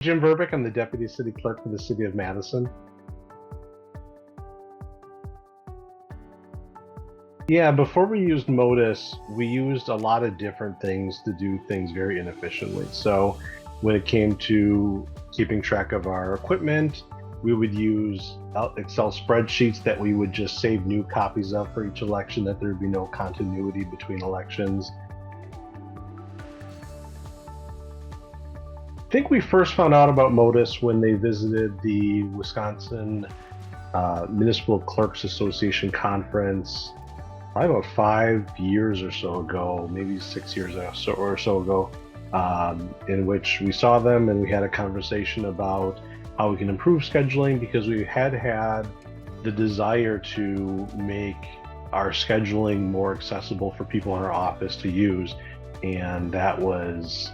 Jim Verbick. I'm the Deputy City Clerk for the City of Madison. Yeah, before we used Modus, we used a lot of different things to do things very inefficiently. So when it came to keeping track of our equipment, we would use Excel spreadsheets that we would just save new copies of for each election, that there would be no continuity between elections. I think we first found out about Modus when they visited the Wisconsin Municipal Clerks Association conference, probably about 5 years or so ago, maybe 6 years or so ago, in which we saw them and we had a conversation about how we can improve scheduling, because we had the desire to make our scheduling more accessible for people in our office to use. And that was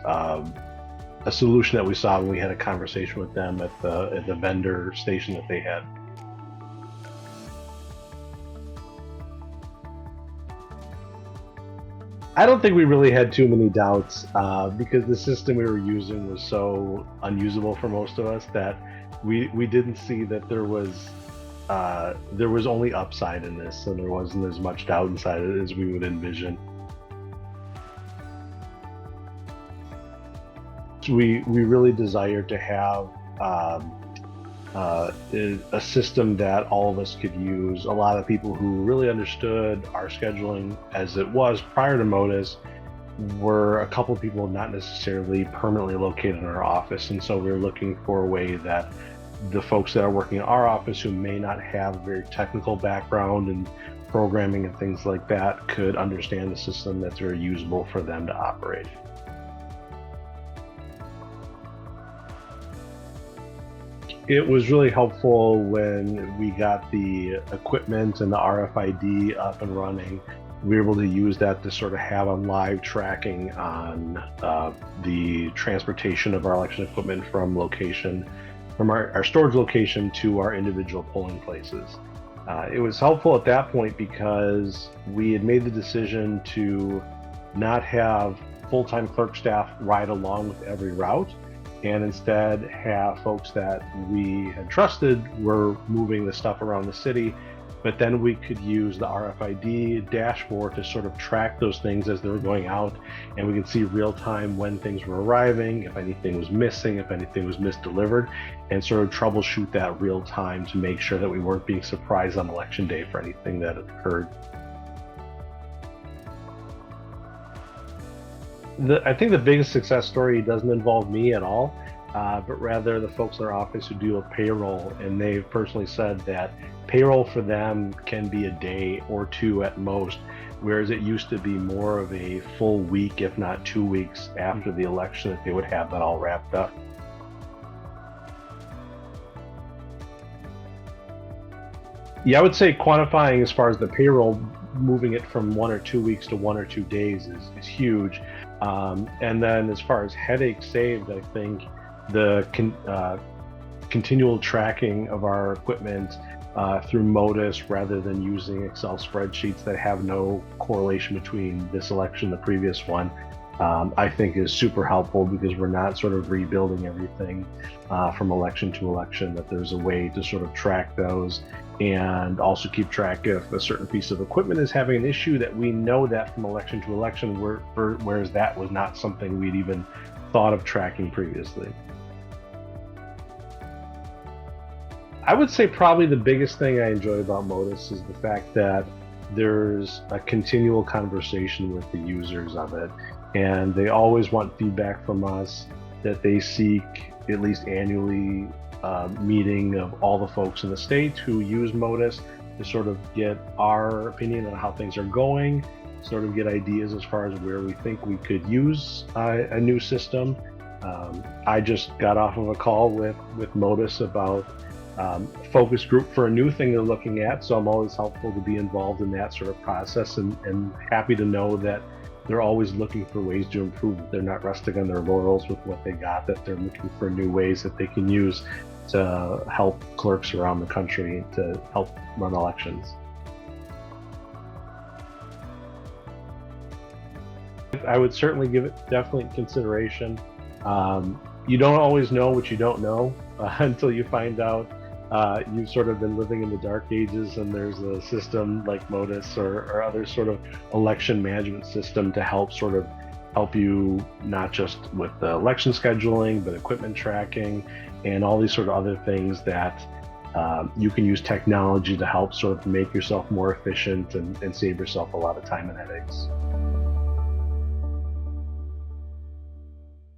a solution that we saw when we had a conversation with them at the vendor station that they had. I don't think we really had too many doubts because the system we were using was so unusable for most of us that we didn't see that there was only upside in this, and there wasn't as much downside as we would envision. We really desire to have a system that all of us could use. A lot of people who really understood our scheduling as it was prior to Modus were a couple of people not necessarily permanently located in our office, and so we were looking for a way that the folks that are working in our office who may not have a very technical background in programming and things like that could understand the system that's very usable for them to operate. It was really helpful when we got the equipment and the RFID up and running. We were able to use that to sort of have a live tracking on the transportation of our election equipment from our storage location to our individual polling places. It was helpful at that point because we had made the decision to not have full-time clerk staff ride along with every route, and instead have folks that we had trusted were moving the stuff around the city. But then we could use the RFID dashboard to sort of track those things as they were going out, and we could see real time when things were arriving, if anything was missing, if anything was misdelivered, and sort of troubleshoot that real time to make sure that we weren't being surprised on election day for anything that had occurred. I think the biggest success story doesn't involve me at all, but rather the folks in our office who deal with payroll, and they've personally said that payroll for them can be a day or two at most, whereas it used to be more of a full week, if not 2 weeks after the election, that they would have that all wrapped up. Yeah, I would say quantifying as far as the payroll, moving it from 1 or 2 weeks to 1 or 2 days is huge. And then as far as headaches saved, I think the continual tracking of our equipment through Modus, rather than using Excel spreadsheets that have no correlation between this election and the previous one, I think is super helpful, because we're not sort of rebuilding everything from election to election, that there's a way to sort of track those and also keep track if a certain piece of equipment is having an issue, that we know that from election to election, whereas that was not something we'd even thought of tracking previously. I would say probably the biggest thing I enjoy about Modus is the fact that there's a continual conversation with the users of it, and they always want feedback from us, that they seek at least annually meeting of all the folks in the state who use Modus to sort of get our opinion on how things are going, sort of get ideas as far as where we think we could use a new system. I just got off of a call with Modus about focus group for a new thing they're looking at, so I'm always helpful to be involved in that sort of process, and happy to know that they're always looking for ways to improve, that they're not resting on their laurels with what they got, that they're looking for new ways that they can use to help clerks around the country to help run elections. I would certainly give it definitely consideration. you don't always know what you don't know until you find out. You've sort of been living in the dark ages, and there's a system like Modus or other sort of election management system to help you not just with the election scheduling, but equipment tracking and all these sort of other things that you can use technology to help sort of make yourself more efficient and save yourself a lot of time and headaches.